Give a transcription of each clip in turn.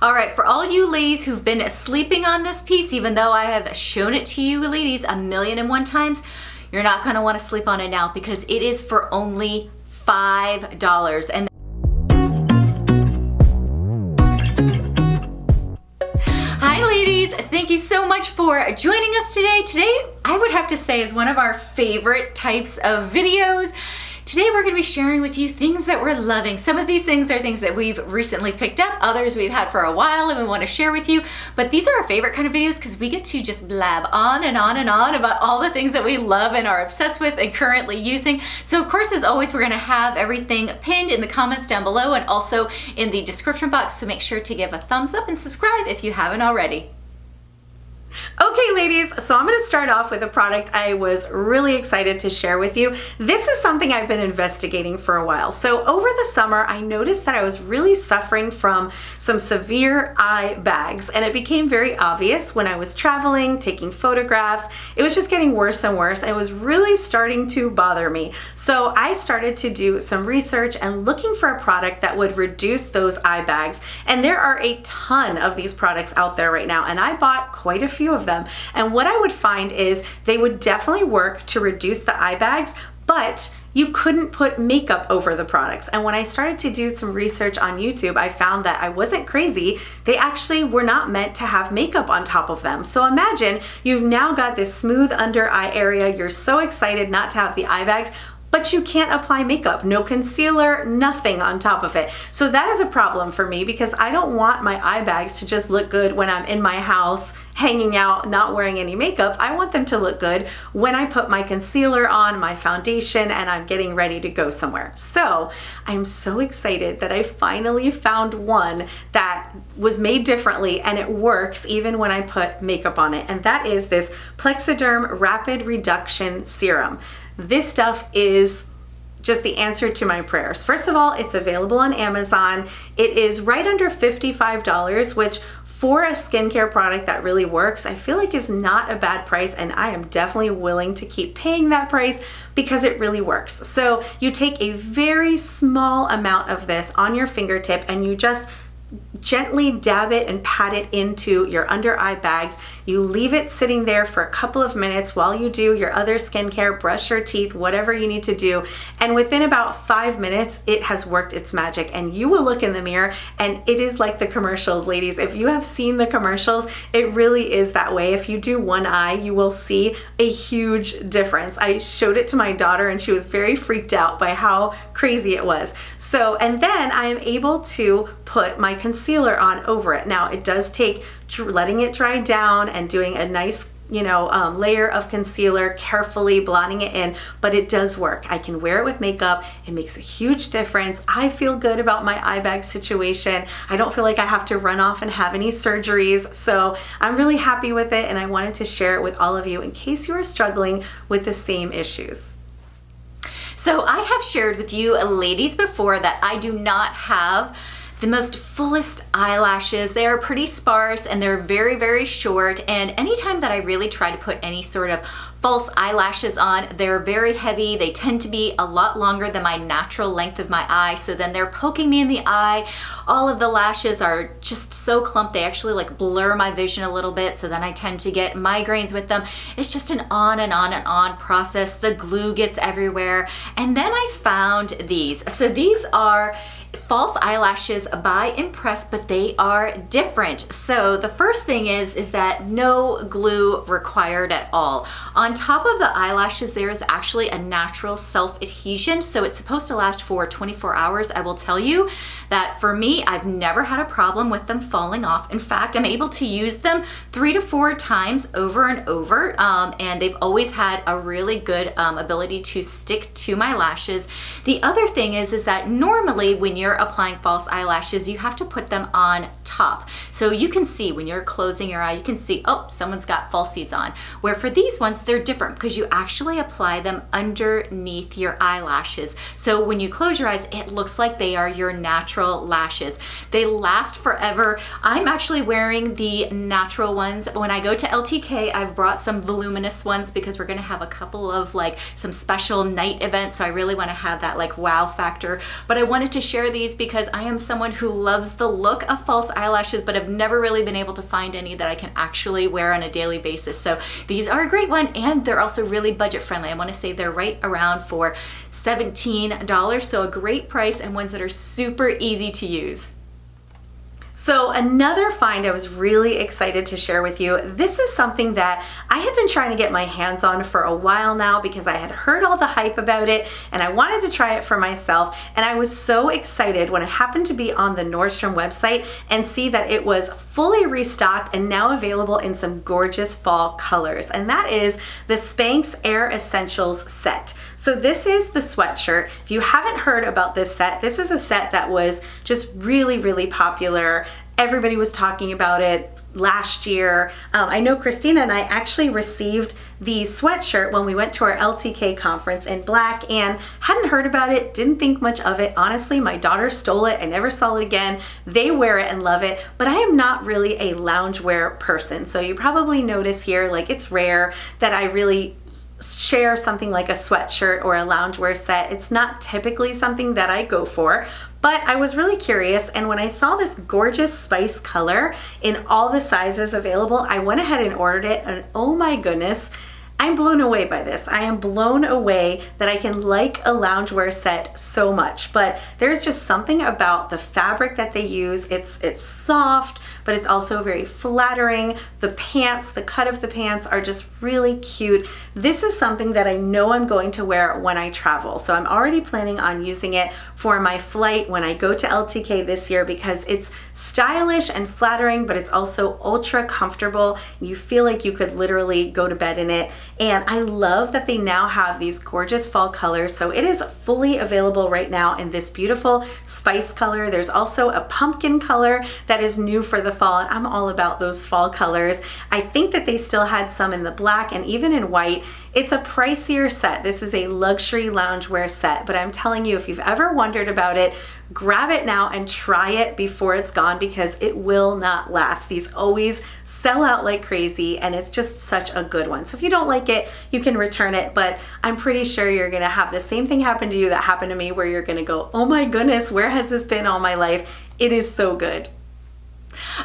All right, for all you ladies who've been sleeping on this piece, even though I have shown it to you ladies 1,000,001 times, you're not gonna wanna sleep on it now because it is for only $5. And hi ladies, thank you so much for joining us today. Today, I would have to say is one of our favorite types of videos. Today we're going to be sharing with you things that we're loving. Some of these things are things that we've recently picked up, others we've had for a while and we want to share with you. But these are our favorite kind of videos because we get to just blab on and on and on about all the things that we love and are obsessed with and currently using. So of course, as always, we're going to have everything pinned in the comments down below and also in the description box. So make sure to give a thumbs up and subscribe if you haven't already. Okay ladies, so I'm going to start off with a product I was really excited to share with you. This is something I've been investigating for a while. So over the summer, I noticed that I was really suffering from some severe eye bags, and it became very obvious when I was traveling, taking photographs. It was just getting worse and worse, and it was really starting to bother me. So I started to do some research and looking for a product that would reduce those eye bags. And there are a ton of these products out there right now, and I bought quite a few of them. And what I would find is they would definitely work to reduce the eye bags, but you couldn't put makeup over the products. And when I started to do some research on YouTube, I found that I wasn't crazy. They actually were not meant to have makeup on top of them. So imagine you've now got this smooth under eye area. You're so excited not to have the eye bags, but you can't apply makeup, no concealer, nothing on top of it. So that is a problem for me because I don't want my eye bags to just look good when I'm in my house, hanging out, not wearing any makeup. I want them to look good when I put my concealer on, my foundation, and I'm getting ready to go somewhere. So I'm so excited that I finally found one that was made differently and it works even when I put makeup on it. And that is this Plexiderm Rapid Reduction Serum. This stuff is just the answer to my prayers. First of all, it's available on Amazon. It is right under $55, which for a skincare product that really works, I feel like is not a bad price, and I am definitely willing to keep paying that price because it really works. So you take a very small amount of this on your fingertip and you just gently dab it and pat it into your under eye bags. You leave it sitting there for a couple of minutes while you do your other skincare, brush your teeth, whatever you need to do. And within about 5 minutes, it has worked its magic. And you will look in the mirror and it is like the commercials, ladies. If you have seen the commercials, it really is that way. If you do one eye, you will see a huge difference. I showed it to my daughter and she was very freaked out by how crazy it was. So, and then I am able to put my concealer on over it. Now it does take letting it dry down and doing a nice layer of concealer, carefully blotting it in, but it does work. I can wear it with makeup. It makes a huge difference. I feel good about my eye bag situation. I don't feel like I have to run off and have any surgeries. So I'm really happy with it and I wanted to share it with all of you in case you are struggling with the same issues. So I have shared with you ladies before that I do not have the most fullest eyelashes. They are pretty sparse and they're very, very short. And anytime that I really try to put any sort of false eyelashes on, they're very heavy. They tend to be a lot longer than my natural length of my eye. So then they're poking me in the eye. All of the lashes are just so clumped. They actually like blur my vision a little bit. So then I tend to get migraines with them. It's just an on and on and on process. The glue gets everywhere. And then I found these. So these are false eyelashes by Impress, but they are different. So the first thing is that no glue required at all. On top of the eyelashes, there is actually a natural self-adhesion. So it's supposed to last for 24 hours. I will tell you that for me, I've never had a problem with them falling off. In fact, I'm able to use them 3 to 4 times over and over. And they've always had a really good ability to stick to my lashes. The other thing is that normally when you're applying false eyelashes, you have to put them on top. So you can see when you're closing your eye, you can see, oh, someone's got falsies on. Where for these ones, they're different because you actually apply them underneath your eyelashes. So when you close your eyes, it looks like they are your natural lashes. They last forever. I'm actually wearing the natural ones. When I go to LTK, I've brought some voluminous ones because we're gonna have a couple of like some special night events. So I really wanna have that like wow factor. But I wanted to share these because I am someone who loves the look of false eyelashes, but I've never really been able to find any that I can actually wear on a daily basis. So these are a great one, and they're also really budget friendly. I want to say they're right around for $17, so a great price and ones that are super easy to use. So another find I was really excited to share with you. This is something that I have been trying to get my hands on for a while now because I had heard all the hype about it and I wanted to try it for myself. And I was so excited when I happened to be on the Nordstrom website and see that it was fully restocked and now available in some gorgeous fall colors. And that is the Spanx Air Essentials set. So this is the sweatshirt. If you haven't heard about this set, this is a set that was just really, really popular. Everybody was talking about it last year. I know Christina and I actually received the sweatshirt when we went to our LTK conference in black and hadn't heard about it, didn't think much of it. Honestly, my daughter stole it. I never saw it again. They wear it and love it, but I am not really a loungewear person. So you probably notice here, like it's rare that I really share something like a sweatshirt or a loungewear set. It's not typically something that I go for, but I was really curious, and when I saw this gorgeous spice color in all the sizes available, I went ahead and ordered it, and oh my goodness, I'm blown away by this. I am blown away that I can like a loungewear set so much, but there's just something about the fabric that they use. It's soft, but it's also very flattering. The pants, the cut of the pants are just really cute. This is something that I know I'm going to wear when I travel. So I'm already planning on using it for my flight when I go to LTK this year because it's stylish and flattering, but it's also ultra comfortable. You feel like you could literally go to bed in it. And I love that they now have these gorgeous fall colors. So it is fully available right now in this beautiful spice color. There's also a pumpkin color that is new for the fall, and I'm all about those fall colors. I think that they still had some in the black and even in white. It's a pricier set. This is a luxury loungewear set, but I'm telling you, if you've ever wondered about it, grab it now and try it before it's gone because it will not last. These always sell out like crazy and it's just such a good one. So if you don't like it, you can return it, but I'm pretty sure you're gonna have the same thing happen to you that happened to me where you're gonna go, oh my goodness, where has this been all my life? It is so good.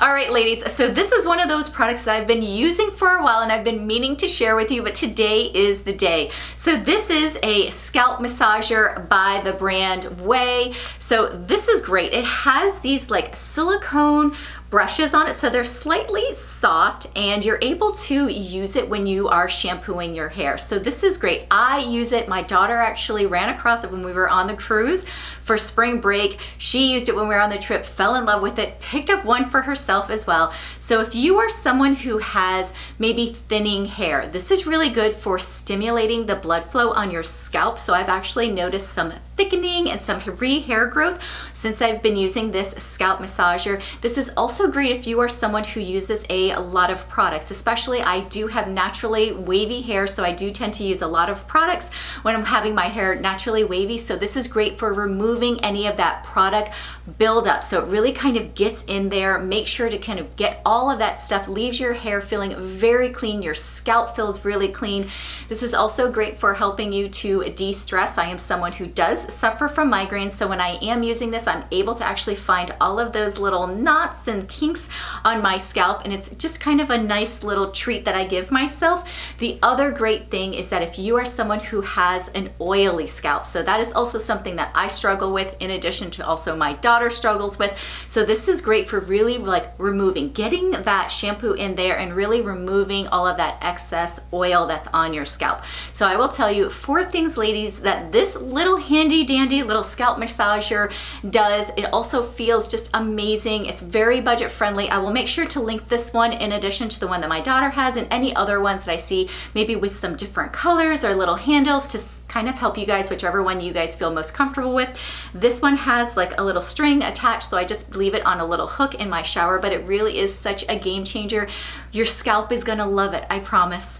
All right, ladies, so this is one of those products that I've been using for a while and I've been meaning to share with you, but today is the day. So this is a scalp massager by the brand Way. So this is great. It has these like silicone brushes on it, so they're slightly soft and you're able to use it when you are shampooing your hair. So this is great. I use it. My daughter actually ran across it when we were on the cruise for spring break. She used it when we were on the trip, fell in love with it, picked up one for herself as well. So if you are someone who has maybe thinning hair, this is really good for stimulating the blood flow on your scalp. So I've actually noticed some thickening and some hair growth since I've been using this scalp massager. This is also great if you are someone who uses a lot of products, especially I do have naturally wavy hair, so I do tend to use a lot of products when I'm having my hair naturally wavy. So this is great for removing any of that product buildup. So it really kind of gets in there, make sure to kind of get all of that stuff, leaves your hair feeling very clean, your scalp feels really clean. This is also great for helping you to de-stress. I am someone who does suffer from migraines, so when I am using this, I'm able to actually find all of those little knots and kinks on my scalp, and it's just kind of a nice little treat that I give myself. The other great thing is that if you are someone who has an oily scalp, so that is also something that I struggle with in addition to also my daughter struggles with. So this is great for really like removing, getting that shampoo in there and really removing all of that excess oil that's on your scalp. So I will tell you 4 things, ladies, that this little handy dandy little scalp massager does. It also feels just amazing. It's very budget friendly. I will make sure to link this one in addition to the one that my daughter has and any other ones that I see maybe with some different colors or little handles to kind of help you guys, whichever one you guys feel most comfortable with. This one has like a little string attached, so I just leave it on a little hook in my shower, but it really is such a game changer. Your scalp is gonna love it, I promise.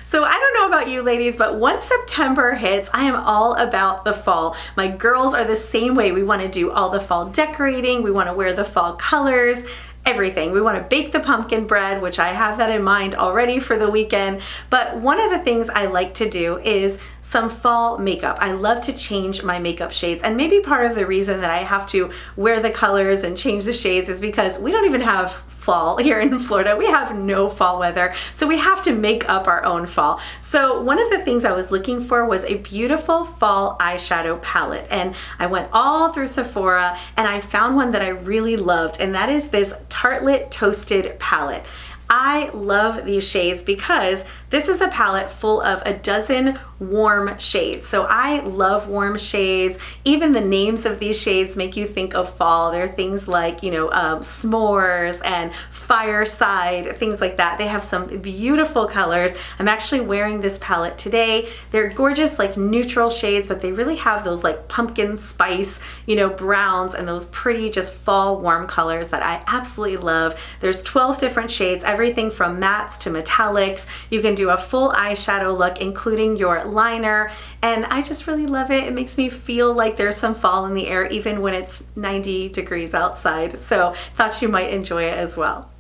So I don't know about you ladies, but once September hits, I am all about the fall. My girls are the same way. We want to do all the fall decorating. We want to wear the fall colors, everything. We want to bake the pumpkin bread, which I have that in mind already for the weekend. But one of the things I like to do is some fall makeup. I love to change my makeup shades, and maybe part of the reason that I have to wear the colors and change the shades is because we don't even have fall here in Florida. We have no fall weather, so we have to make up our own fall. So one of the things I was looking for was a beautiful fall eyeshadow palette, and I went all through Sephora and I found one that I really loved, and that is this Tartelette Toasted palette. I love these shades because this is a palette full of a dozen warm shades. So I love warm shades. Even the names of these shades make you think of fall. They're things like, s'mores and fireside, things like that. They have some beautiful colors. I'm actually wearing this palette today. They're gorgeous, like neutral shades, but they really have those like pumpkin spice, browns and those pretty just fall warm colors that I absolutely love. There's 12 different shades, everything from mattes to metallics. You can do a full eyeshadow look, including your liner, and I just really love it. It makes me feel like there's some fall in the air even when it's 90 degrees outside. So thought you might enjoy it as well.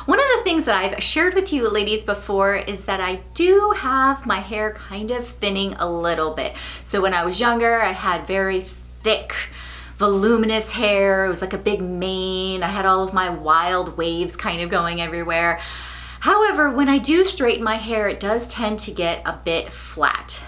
One of the things that I've shared with you ladies before is that I do have my hair kind of thinning a little bit. So when I was younger, I had very thick, voluminous hair. It was like a big mane. I had all of my wild waves kind of going everywhere. However, when I do straighten my hair, it does tend to get a bit flat.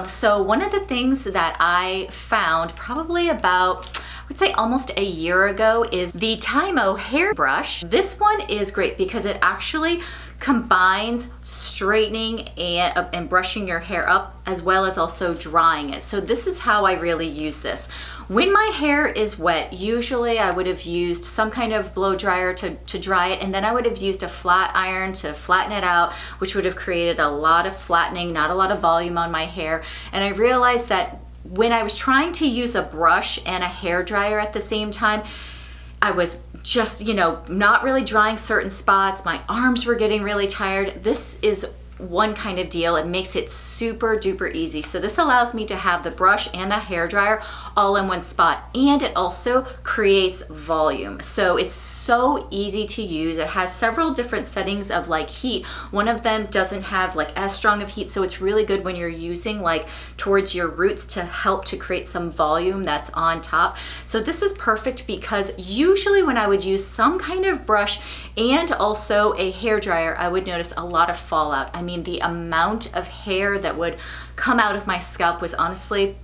So one of the things that I found probably about, I would say almost a year ago, is the Tymo hairbrush. This one is great because it actually combines straightening and brushing your hair up as well as also drying it. So this is how I really use this. When my hair is wet, usually I would have used some kind of blow dryer to dry it, and then I would have used a flat iron to flatten it out, which would have created a lot of flattening, not a lot of volume on my hair. And I realized that when I was trying to use a brush and a hair dryer at the same time, I was just, not really drying certain spots. My arms were getting really tired. This is one kind of deal. It makes it super duper easy. So this allows me to have the brush and the hair dryer all in one spot, and it also creates volume. So it's so easy to use. It has several different settings of like heat. One of them doesn't have like as strong of heat, so it's really good when you're using like towards your roots to help to create some volume that's on top. So this is perfect because usually when I would use some kind of brush and also a hair dryer, I would notice a lot of fallout. I mean, the amount of hair that would come out of my scalp was honestly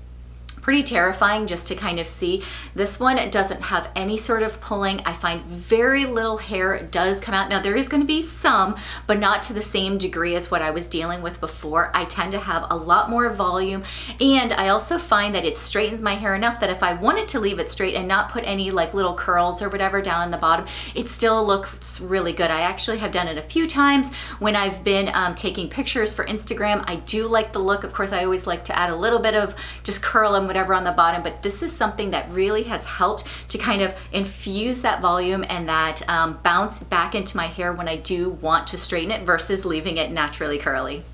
pretty terrifying just to kind of see. This one, it doesn't have any sort of pulling. I find very little hair does come out. Now there is going to be some, but not to the same degree as what I was dealing with before. I tend to have a lot more volume, and I also find that it straightens my hair enough that if I wanted to leave it straight and not put any like little curls or whatever down in the bottom, it still looks really good. I actually have done it a few times when I've been taking pictures for Instagram. I do like the look. Of course, I always like to add a little bit of just curl and whatever on the bottom, but this is something that really has helped to kind of infuse that volume and that bounce back into my hair when I do want to straighten it versus leaving it naturally curly.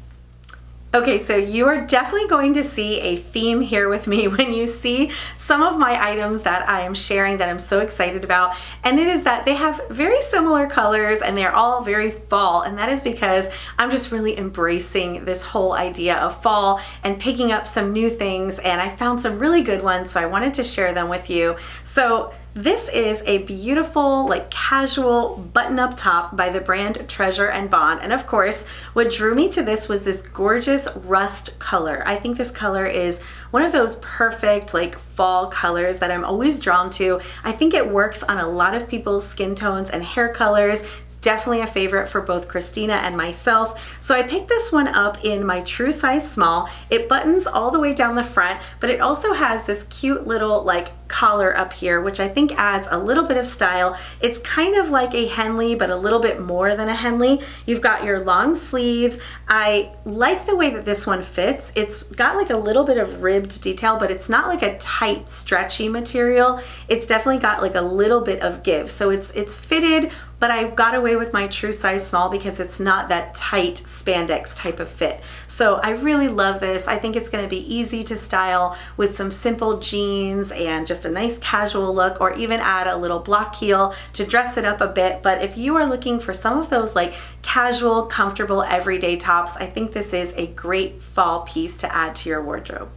Okay, so you are definitely going to see a theme here with me when you see some of my items that I am sharing that I'm so excited about, and it is that they have very similar colors and they're all very fall, and that is because I'm just really embracing this whole idea of fall and picking up some new things, and I found some really good ones, so I wanted to share them with you. So this is a beautiful, like casual button-up top by the brand Treasure and Bond. And of course, what drew me to this was this gorgeous rust color. I think this color is one of those perfect like fall colors that I'm always drawn to. I think it works on a lot of people's skin tones and hair colors. Definitely a favorite for both Christina and myself. So I picked this one up in my true size small. It buttons all the way down the front, but it also has this cute little like collar up here, which I think adds a little bit of style. It's kind of like a Henley, but a little bit more than a Henley. You've got your long sleeves. I like the way that this one fits. It's got like a little bit of ribbed detail, but it's not like a tight, stretchy material. It's definitely got like a little bit of give. So it's fitted but I got away with my true size small because it's not that tight spandex type of fit. So I really love this. I think it's gonna be easy to style with some simple jeans and just a nice casual look, or even add a little block heel to dress it up a bit. But if you are looking for some of those like casual, comfortable, everyday tops, I think this is a great fall piece to add to your wardrobe.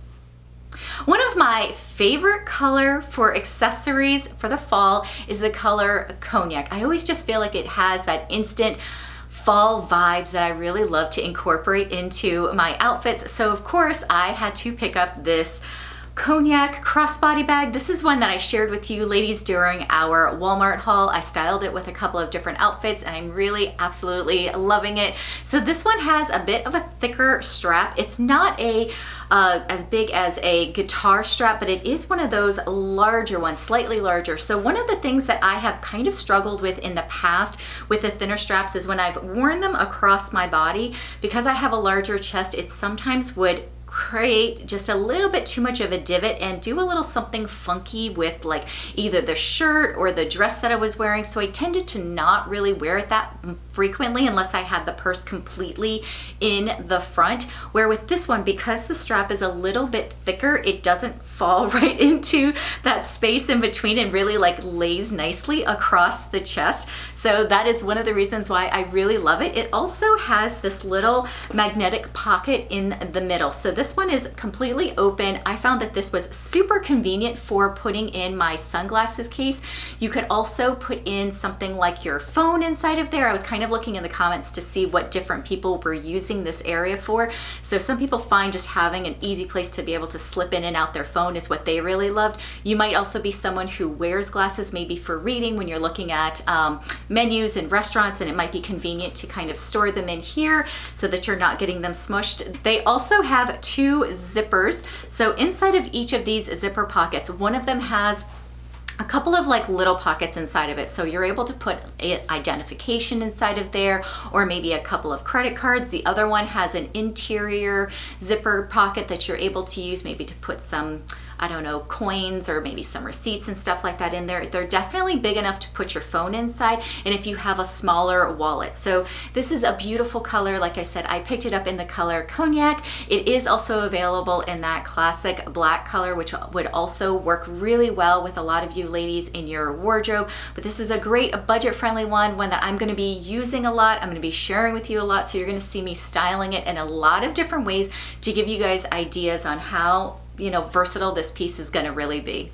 One of my favorite color for accessories for the fall is the color cognac. I always just feel like it has that instant fall vibes that I really love to incorporate into my outfits. So of course I had to pick up this cognac crossbody bag. This is one that I shared with you ladies during our Walmart haul. I styled it with a couple of different outfits and I'm really absolutely loving it. So this one has a bit of a thicker strap. It's not as big as a guitar strap, but it is one of those larger ones, slightly larger. So one of the things that I have kind of struggled with in the past with the thinner straps is when I've worn them across my body, because I have a larger chest, it sometimes would create just a little bit too much of a divot and do a little something funky with like either the shirt or the dress that I was wearing. So I tended to not really wear it that frequently unless I had the purse completely in the front. Where with this one, because the strap is a little bit thicker, it doesn't fall right into that space in between and really like lays nicely across the chest. So that is one of the reasons why I really love it. It also has this little magnetic pocket in the middle. So this one is completely open. I found that this was super convenient for putting in my sunglasses case. You could also put in something like your phone inside of there. I was kind of looking in the comments to see what different people were using this area for. So some people find just having an easy place to be able to slip in and out their phone is what they really loved. You might also be someone who wears glasses maybe for reading when you're looking at menus in restaurants, and it might be convenient to kind of store them in here so that you're not getting them smushed. They also have two zippers. So inside of each of these zipper pockets, one of them has a couple of like little pockets inside of it. So you're able to put identification inside of there, or maybe a couple of credit cards. The other one has an interior zipper pocket that you're able to use maybe to put some, I don't know, coins or maybe some receipts and stuff like that in there. They're definitely big enough to put your phone inside, and if you have a smaller wallet. So this is a beautiful color. Like I said, I picked it up in the color cognac. It is also available in that classic black color, which would also work really well with a lot of you ladies in your wardrobe. But this is a great budget-friendly one that I'm gonna be using a lot. I'm gonna be sharing with you a lot. So you're gonna see me styling it in a lot of different ways to give you guys ideas on how versatile this piece is gonna really be.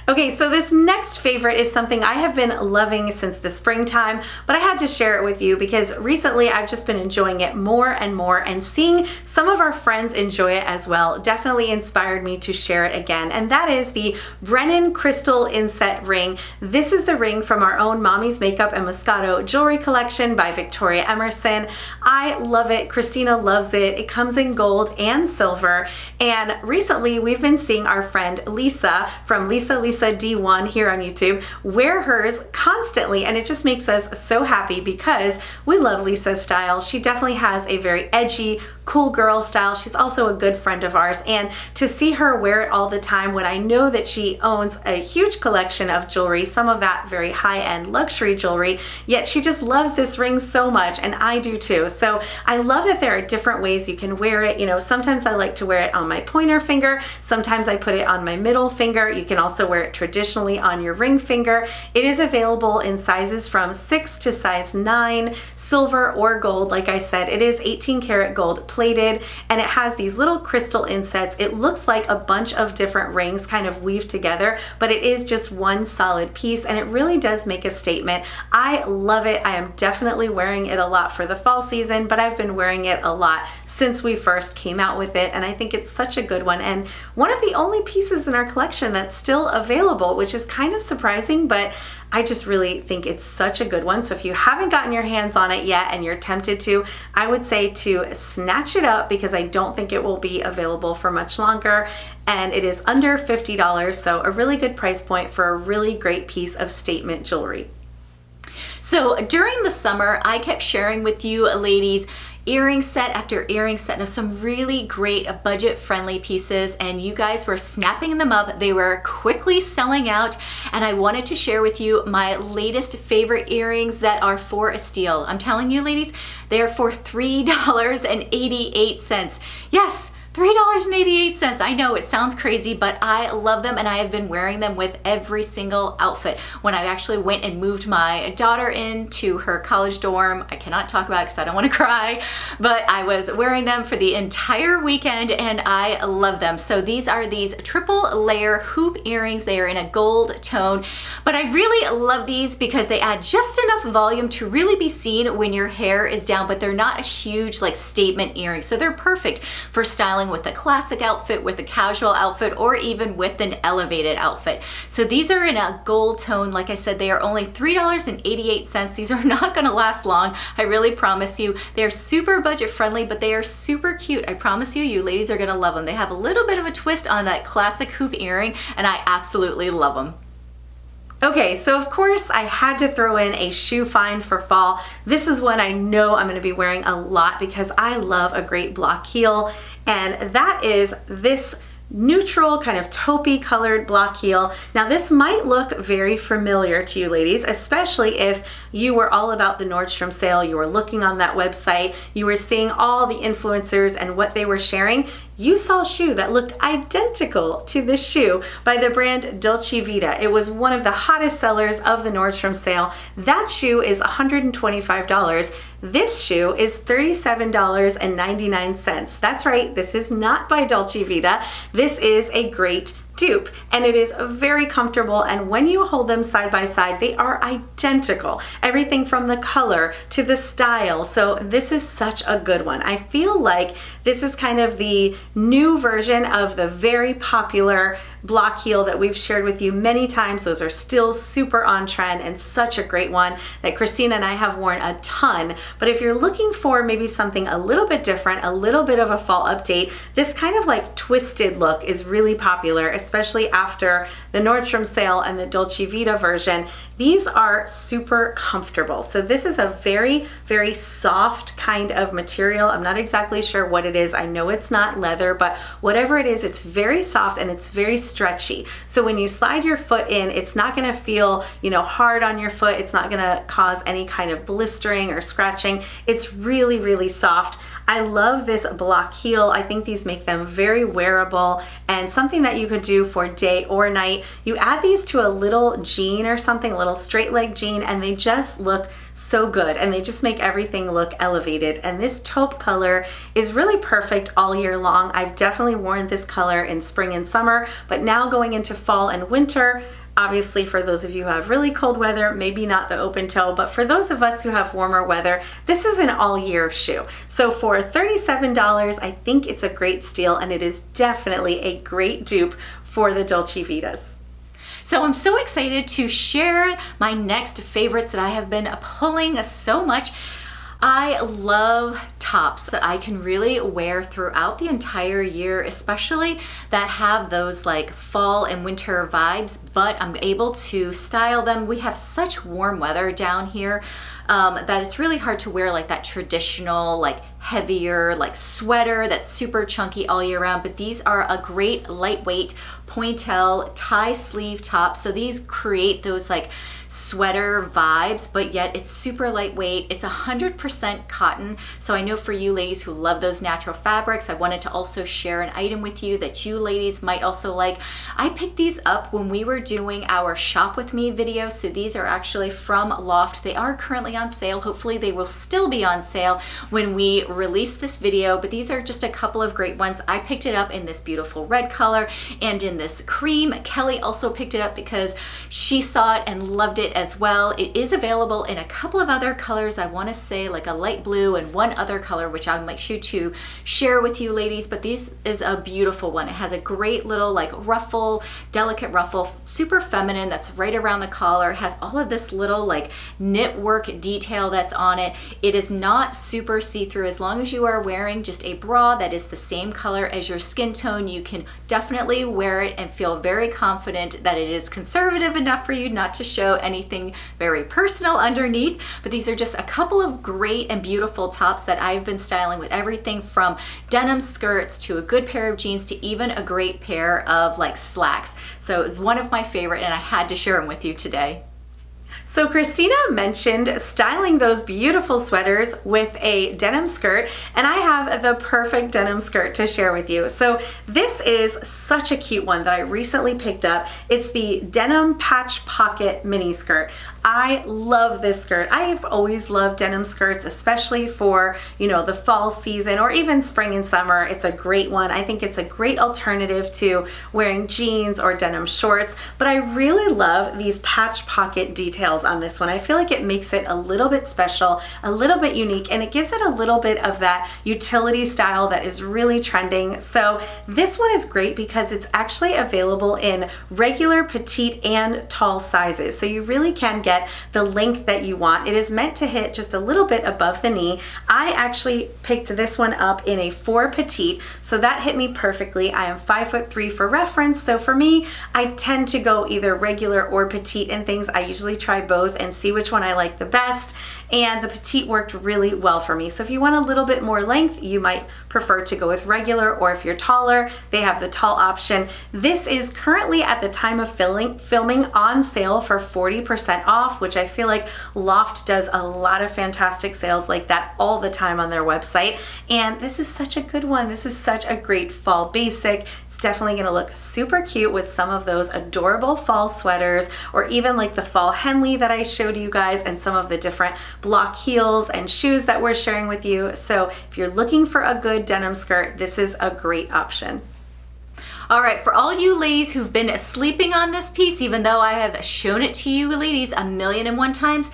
Okay, so this next favorite is something I have been loving since the springtime, but I had to share it with you because recently I've just been enjoying it more and more, and seeing some of our friends enjoy it as well definitely inspired me to share it again. And that is the Brennan Crystal Inset Ring. This is the ring from our own Mommy's Makeup and Moscato jewelry collection by Victoria Emerson. I love it. Christina loves it. It comes in gold and silver. And recently we've been seeing our friend Lisa from Lisa D1 here on YouTube wear hers constantly, and it just makes us so happy because we love Lisa's style. She definitely has a very edgy, cool girl style. She's also a good friend of ours, and to see her wear it all the time when I know that she owns a huge collection of jewelry, some of that very high-end luxury jewelry, yet she just loves this ring so much, and I do too. So I love that there are different ways you can wear it. Sometimes I like to wear it on my pointer finger, sometimes I put it on my middle finger. You can also wear it traditionally on your ring finger. It is available in sizes from 6 to size 9, silver or gold. Like I said, it is 18 karat gold plated, and it has these little crystal insets. It looks like a bunch of different rings kind of weaved together, but it is just one solid piece, and it really does make a statement. I love it. I am definitely wearing it a lot for the fall season, but I've been wearing it a lot since we first came out with it, and I think it's such a good one, and one of the only pieces in our collection that's still available, which is kind of surprising, but I just really think it's such a good one. So if you haven't gotten your hands on it yet and you're tempted to, I would say to snatch it up, because I don't think it will be available for much longer, and it is under $50, so a really good price point for a really great piece of statement jewelry. So during the summer, I kept sharing with you ladies, earring set after earring set of some really great budget-friendly pieces, and you guys were snapping them up. They were quickly selling out, and I wanted to share with you my latest favorite earrings that are for a steal. I'm telling you, ladies, they are for $3.88. Yes, $3.88. I know it sounds crazy, but I love them, and I have been wearing them with every single outfit. When I actually went and moved my daughter into her college dorm, I cannot talk about it because I don't want to cry, but I was wearing them for the entire weekend and I love them. So these are these triple layer hoop earrings. They are in a gold tone, but I really love these because they add just enough volume to really be seen when your hair is down, but they're not a huge like statement earring. So they're perfect for styling with a classic outfit, with a casual outfit, or even with an elevated outfit. So these are in a gold tone. Like I said, they are only $3.88. These are not gonna last long, I really promise you. They're super budget friendly, but they are super cute. I promise you, you ladies are gonna love them. They have a little bit of a twist on that classic hoop earring, and I absolutely love them. Okay, so of course I had to throw in a shoe find for fall. This is one I know I'm gonna be wearing a lot because I love a great block heel, and that is this neutral kind of taupey colored block heel. Now this might look very familiar to you ladies, especially if you were all about the Nordstrom sale, you were looking on that website, you were seeing all the influencers and what they were sharing. You saw a shoe that looked identical to this shoe by the brand Dolce Vita. It was one of the hottest sellers of the Nordstrom sale. That shoe is $125. This shoe is $37.99. That's right, this is not by Dolce Vita. This is a great dupe, and it is very comfortable, and when you hold them side by side, they are identical. Everything from the color to the style. So this is such a good one. I feel like this is kind of the new version of the very popular block heel that we've shared with you many times. Those are still super on trend and such a great one that Christina and I have worn a ton. But if you're looking for maybe something a little bit different, a little bit of a fall update, this kind of like twisted look is really popular, especially after the Nordstrom sale and the Dolce Vita version. These are super comfortable. So this is a very, very soft kind of material. I'm not exactly sure what it is. I know it's not leather, but whatever it is, it's very soft and it's very stretchy. So when you slide your foot in, it's not gonna feel, you know, hard on your foot. It's not gonna cause any kind of blistering or scratching. It's really, really soft. I love this block heel. I think these make them very wearable and something that you could do for day or night. You add these to a little jean or something, a little straight leg jean, and they just look so good, and they just make everything look elevated. And this taupe color is really perfect all year long. I've definitely worn this color in spring and summer, but now going into fall and winter, obviously for those of you who have really cold weather, maybe not the open toe, but for those of us who have warmer weather, this is an all year shoe. So for $37, I think it's a great steal, and it is definitely a great dupe for the Dolce Vitas. So I'm so excited to share my next favorites that I have been pulling so much. I love tops that I can really wear throughout the entire year, especially that have those like fall and winter vibes, but I'm able to style them. We have such warm weather down here that it's really hard to wear like that traditional, like heavier, like sweater that's super chunky all year round. But these are a great lightweight pointel tie sleeve top. So these create those like sweater vibes, but yet it's super lightweight. It's 100% cotton. So I know for you ladies who love those natural fabrics, I wanted to also share an item with you that you ladies might also like. I picked these up when we were doing our shop with me video. So these are actually from Loft. They are currently on sale. Hopefully they will still be on sale when we release this video, but these are just a couple of great ones. I picked it up in this beautiful red color and in this cream. Kelly also picked it up because she saw it and loved it as well. It is available in a couple of other colors. I want to say like a light blue and one other color, which I'll make sure to share with you ladies, but this is a beautiful one. It has a great little like ruffle, delicate ruffle, super feminine, that's right around the collar. It has all of this little like knit work detail that's on it. It is not super see-through as as long as you are wearing just a bra that is the same color as your skin tone, you can definitely wear it and feel very confident that it is conservative enough for you not to show anything very personal underneath. But these are just a couple of great and beautiful tops that I've been styling with everything from denim skirts to a good pair of jeans to even a great pair of like slacks. So it's one of my favorite, and I had to share them with you today. So Christina mentioned styling those beautiful sweaters with a denim skirt, and I have the perfect denim skirt to share with you. So this is such a cute one that I recently picked up. It's the denim patch pocket mini skirt. I love this skirt. I have always loved denim skirts, especially for, the fall season or even spring and summer. It's a great one. I think it's a great alternative to wearing jeans or denim shorts, but I really love these patch pocket details on this one. I feel like it makes it a little bit special, a little bit unique, and it gives it a little bit of that utility style that is really trending. So this one is great because it's actually available in regular, petite, and tall sizes. So you really can get the length that you want. It is meant to hit just a little bit above the knee. I actually picked this one up in a 4 petite, so that hit me perfectly. I am 5'3" for reference, so for me, I tend to go either regular or petite in things. I usually try both and see which one I like the best, and the petite worked really well for me. So if you want a little bit more length, you might prefer to go with regular, or if you're taller, they have the tall option. This is currently at the time of filming on sale for 40% off, which I feel like Loft does a lot of fantastic sales like that all the time on their website. And this is such a good one. This is such a great fall basic. Definitely gonna look super cute with some of those adorable fall sweaters, or even like the fall Henley that I showed you guys, and some of the different block heels and shoes that we're sharing with you. So if you're looking for a good denim skirt, this is a great option. All right, for all you ladies who've been sleeping on this piece, even though I have shown it to you ladies 1,000,001 times,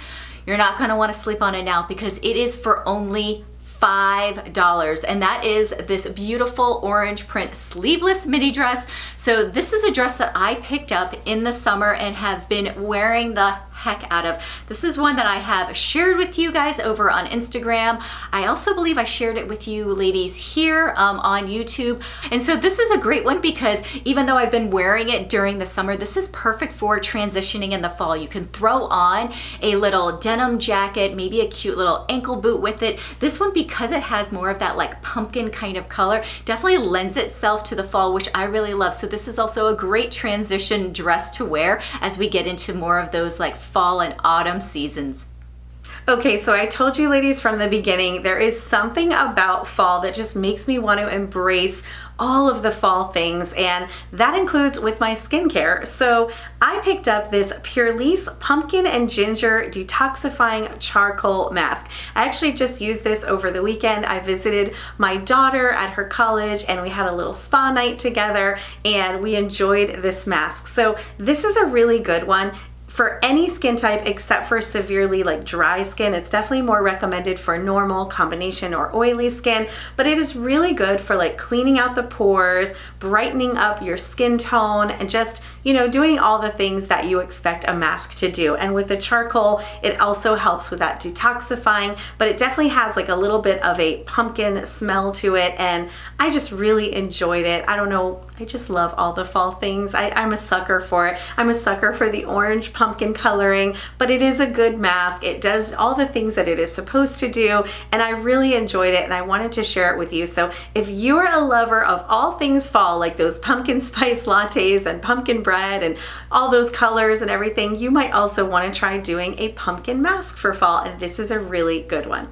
you're not gonna wanna sleep on it now because it is for only $5, and that is this beautiful orange print sleeveless midi dress. So this is a dress that I picked up in the summer and have been wearing the heck out of. This is one that I have shared with you guys over on Instagram. I also believe I shared it with you ladies here on YouTube. And so this is a great one because even though I've been wearing it during the summer, this is perfect for transitioning in the fall. You can throw on a little denim jacket, maybe a cute little ankle boot with it. This one, because it has more of that like pumpkin kind of color, definitely lends itself to the fall, which I really love. So this is also a great transition dress to wear as we get into more of those like fall and autumn seasons. Okay, so I told you ladies from the beginning, there is something about fall that just makes me want to embrace all of the fall things, and that includes with my skincare. So I picked up this Purlisse Pumpkin and Ginger Detoxifying Charcoal Mask. I actually just used this over the weekend. I visited my daughter at her college and we had a little spa night together and we enjoyed this mask. So this is a really good one for any skin type except for severely like dry skin. It's definitely more recommended for normal, combination, or oily skin, but it is really good for like cleaning out the pores, brightening up your skin tone, and just, doing all the things that you expect a mask to do. And with the charcoal, it also helps with that detoxifying, but it definitely has like a little bit of a pumpkin smell to it, and I just really enjoyed it. I don't know, I just love all the fall things. I'm a sucker for it. I'm a sucker for the orange pumpkin coloring, but it is a good mask. It does all the things that it is supposed to do, and I really enjoyed it, and I wanted to share it with you. So if you're a lover of all things fall, like those pumpkin spice lattes and pumpkin bread and all those colors and everything, you might also want to try doing a pumpkin mask for fall, and this is a really good one.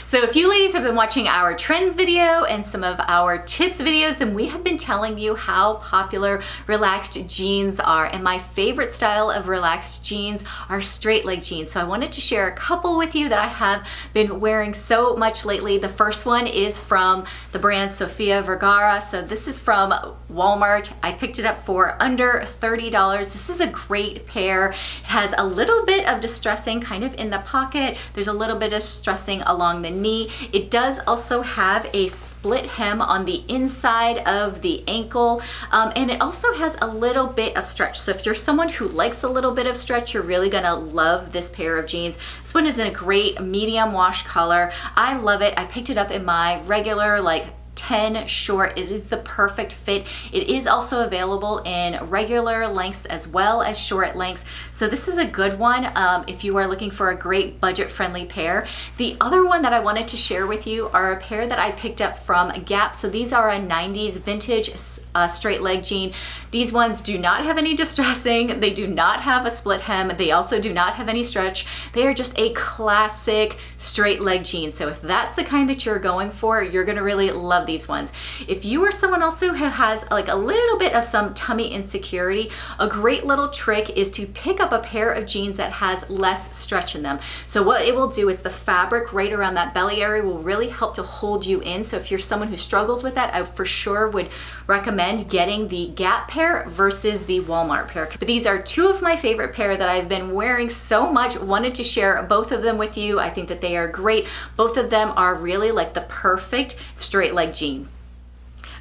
So if you ladies have been watching our trends video and some of our tips videos, then we have been telling you how popular relaxed jeans are. And my favorite style of relaxed jeans are straight leg jeans. So I wanted to share a couple with you that I have been wearing so much lately. The first one is from the brand Sofia Vergara. So this is from Walmart. I picked it up for under $30. This is a great pair. It has a little bit of distressing kind of in the pocket. There's a little bit of distressing along along the knee. It does also have a split hem on the inside of the ankle, and it also has a little bit of stretch. So if you're someone who likes a little bit of stretch, you're really gonna love this pair of jeans. This one is in a great medium wash color. I love it. I picked it up in my regular like 10 short. It is the perfect fit. It is also available in regular lengths as well as short lengths. So this is a good one if you are looking for a great budget-friendly pair. The other one that I wanted to share with you are a pair that I picked up from Gap. So these are a 90s vintage straight leg jean. These ones do not have any distressing. They do not have a split hem. They also do not have any stretch. They are just a classic straight leg jean. So if that's the kind that you're going for, you're gonna really love these ones. If you are someone also who has like a little bit of some tummy insecurity, a great little trick is to pick up a pair of jeans that has less stretch in them. So what it will do is the fabric right around that belly area will really help to hold you in. So if you're someone who struggles with that, I for sure would recommend getting the Gap pair versus the Walmart pair. But these are two of my favorite pair that I've been wearing so much. Wanted to share both of them with you. I think that they are great. Both of them are really like the perfect straight leg jean.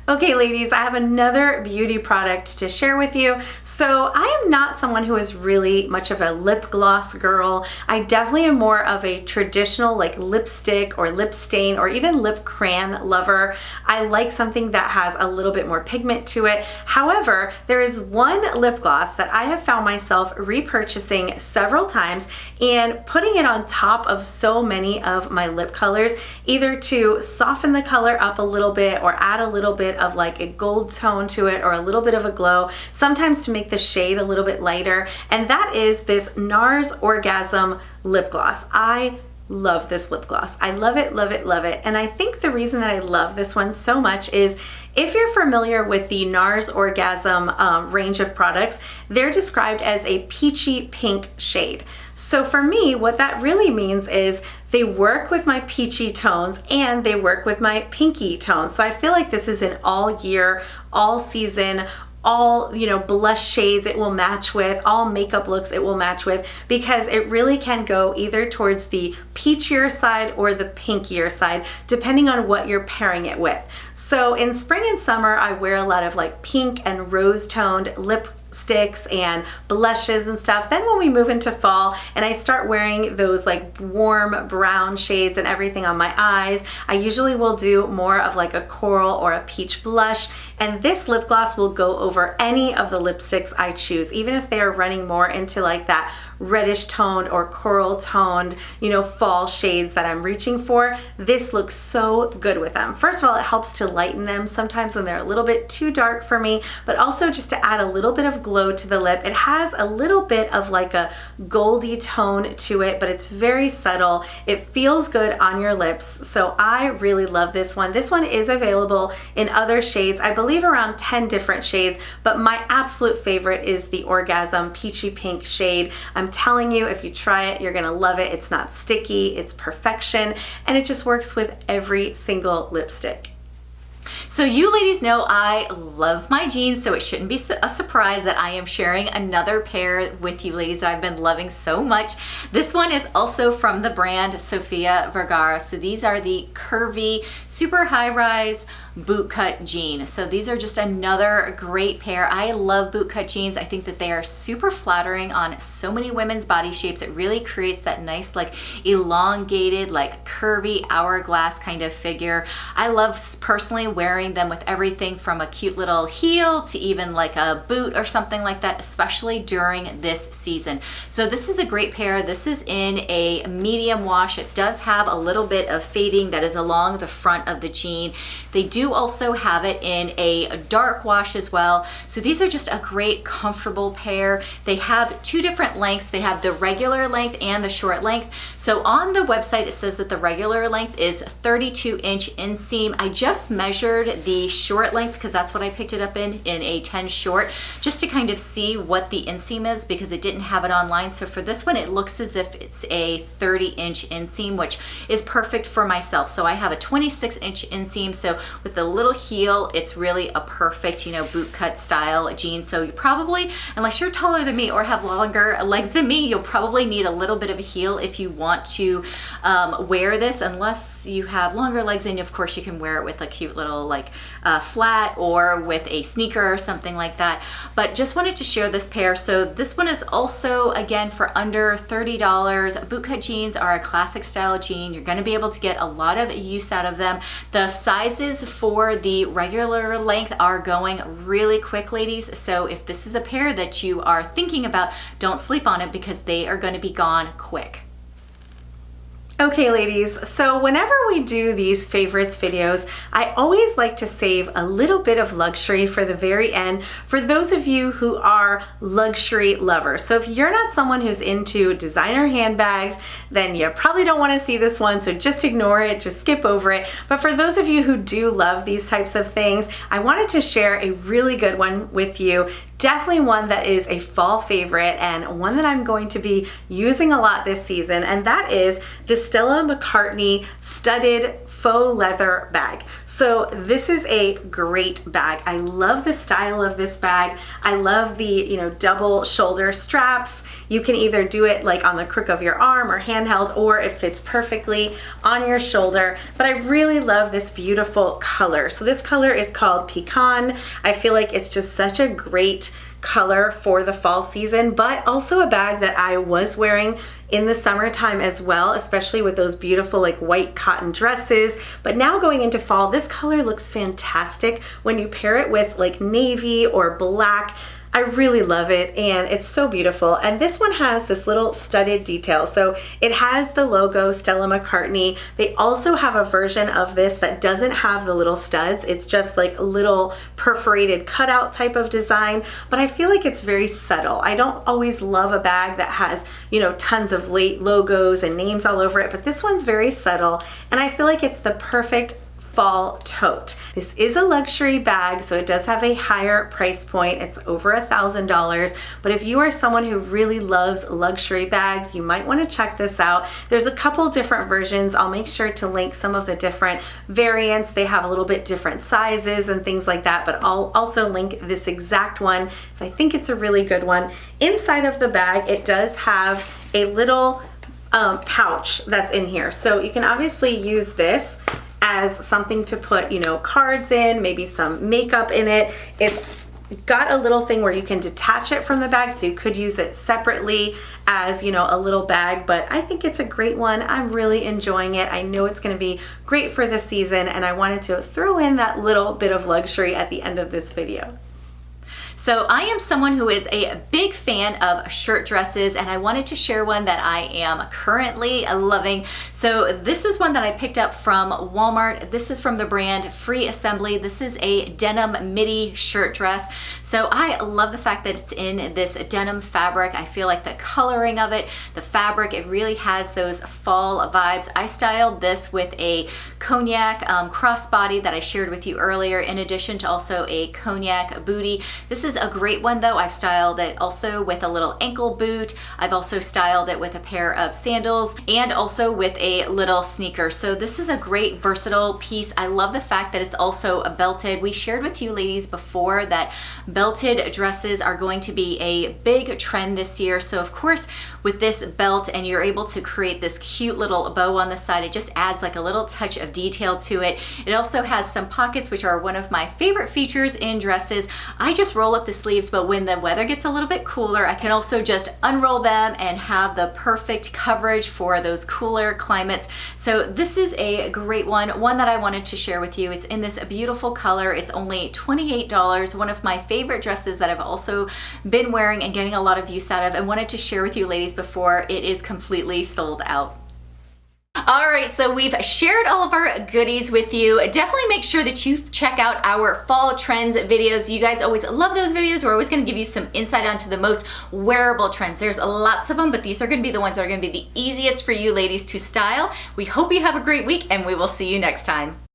Okay, ladies, I have another beauty product to share with you. So I am not someone who is really much of a lip gloss girl. I definitely am more of a traditional like lipstick or lip stain or even lip crayon lover. I like something that has a little bit more pigment to it. However, there is one lip gloss that I have found myself repurchasing several times and putting it on top of so many of my lip colors, either to soften the color up a little bit or add a little bit of like a gold tone to it or a little bit of a glow, sometimes to make the shade a little bit lighter. And that is this NARS Orgasm lip gloss. I love this lip gloss. I love it, love it, love it. And I think the reason that I love this one so much is if you're familiar with the NARS Orgasm range of products, they're described as a peachy pink shade. So for me, what that really means is they work with my peachy tones and they work with my pinky tones. So I feel like this is an all year, all season, all, you know, blush shades it will match with, all makeup looks it will match with, because it really can go either towards the peachier side or the pinkier side, depending on what you're pairing it with. So in spring and summer, I wear a lot of like pink and rose toned lipsticks and blushes and stuff. Then when we move into fall and I start wearing those like warm brown shades and everything on my eyes, I usually will do more of like a coral or a peach blush, and this lip gloss will go over any of the lipsticks I choose, even if they are running more into like that reddish toned or coral toned, you know, fall shades that I'm reaching for. This looks so good with them. First of all, it helps to lighten them sometimes when they're a little bit too dark for me, but also just to add a little bit of glow to the lip. It has a little bit of like a goldy tone to it, but it's very subtle. It feels good on your lips. So I really love this one. This one is available in other shades, I believe around 10 different shades, but my absolute favorite is the Orgasm Peachy Pink shade. I'm telling you, if you try it, you're gonna love it. It's not sticky, it's perfection, and it just works with every single lipstick. So you ladies know I love my jeans, so it shouldn't be a surprise that I am sharing another pair with you ladies that I've been loving so much. This one is also from the brand Sofia Vergara. So these are the curvy, super high-rise bootcut jean. So these are just another great pair. I love bootcut jeans. I think that they are super flattering on so many women's body shapes. It really creates that nice like elongated, like curvy hourglass kind of figure. I love personally wearing them with everything from a cute little heel to even like a boot or something like that, especially during this season. So this is a great pair. This is in a medium wash. It does have a little bit of fading that is along the front of the jean. They do also have it in a dark wash as well. So these are just a great comfortable pair. They have two different lengths. They have the regular length and the short length. So on the website it says that the regular length is 32-inch inseam. I just measured the short length because that's what I picked it up in a 10 short, just to kind of see what the inseam is because it didn't have it online. So for this one it looks as if it's a 30-inch inseam, which is perfect for myself. So I have a 26-inch inseam. So with the little heel, it's really a perfect, you know, boot cut style jean. So you probably, unless you're taller than me or have longer legs than me, you'll probably need a little bit of a heel if you want to wear this. Unless you have longer legs, and of course you can wear it with a cute little like flat or with a sneaker or something like that. But just wanted to share this pair. So this one is also, again, for under $30. Bootcut jeans are a classic style jean. You're going to be able to get a lot of use out of them. The sizes for the regular length are going really quick, ladies. So if this is a pair that you are thinking about, don't sleep on it because they are going to be gone quick. Okay, ladies, so whenever we do these favorites videos, I always like to save a little bit of luxury for the very end for those of you who are luxury lovers. So if you're not someone who's into designer handbags, then you probably don't want to see this one, so just ignore it, just skip over it. But for those of you who do love these types of things, I wanted to share a really good one with you. Definitely one that is a fall favorite and one that I'm going to be using a lot this season, and that is the Stella McCartney studded faux leather bag. So this is a great bag. I love the style of this bag. I love the, you know, double shoulder straps. You can either do it like on the crook of your arm or handheld, or it fits perfectly on your shoulder. But I really love this beautiful color. So this color is called Pecan. I feel like it's just such a great color for the fall season, but also a bag that I was wearing in the summertime as well, especially with those beautiful like white cotton dresses. But now going into fall, this color looks fantastic when you pair it with like navy or black. I really love it, and it's so beautiful. And this one has this little studded detail. So it has the logo Stella McCartney. They also have a version of this that doesn't have the little studs. It's just like a little perforated cutout type of design, but I feel like it's very subtle. I don't always love a bag that has, you know, tons of late logos and names all over it, but this one's very subtle, and I feel like it's the perfect fall tote. This is a luxury bag, so it does have a higher price point. It's over $1,000, but if you are someone who really loves luxury bags, you might want to check this out. There's a couple different versions. I'll make sure to link some of the different variants. They have a little bit different sizes and things like that, but I'll also link this exact one, so I think it's a really good one. Inside of the bag, it does have a little pouch that's in here, so you can obviously use this as something to put, you know, cards in, maybe some makeup in it. It's got a little thing where you can detach it from the bag, so you could use it separately as, you know, a little bag, but I think it's a great one. I'm really enjoying it. I know it's going to be great for this season, and I wanted to throw in that little bit of luxury at the end of this video. So I am someone who is a big fan of shirt dresses, and I wanted to share one that I am currently loving. So this is one that I picked up from Walmart. This is from the brand Free Assembly. This is a denim midi shirt dress. So I love the fact that it's in this denim fabric. I feel like the coloring of it, the fabric, it really has those fall vibes. I styled this with a cognac crossbody that I shared with you earlier, in addition to also a cognac bootie. This is a great one though. I've styled it also with a little ankle boot. I've also styled it with a pair of sandals and also with a little sneaker. So this is a great versatile piece. I love the fact that it's also belted. We shared with you ladies before that belted dresses are going to be a big trend this year. So of course with this belt, and you're able to create this cute little bow on the side, it just adds like a little touch of detail to it. It also has some pockets, which are one of my favorite features in dresses. I just roll up the sleeves, but when the weather gets a little bit cooler, I can also just unroll them and have the perfect coverage for those cooler climates. So this is a great one that I wanted to share with you. It's in this beautiful color. It's only $28. One of my favorite dresses that I've also been wearing and getting a lot of use out of, and wanted to share with you ladies before it is completely sold out. All right, so we've shared all of our goodies with you. Definitely make sure that you check out our fall trends videos. You guys always love those videos. We're always going to give you some insight onto the most wearable trends. There's lots of them, but these are going to be the ones that are going to be the easiest for you ladies to style. We hope you have a great week, and we will see you next time.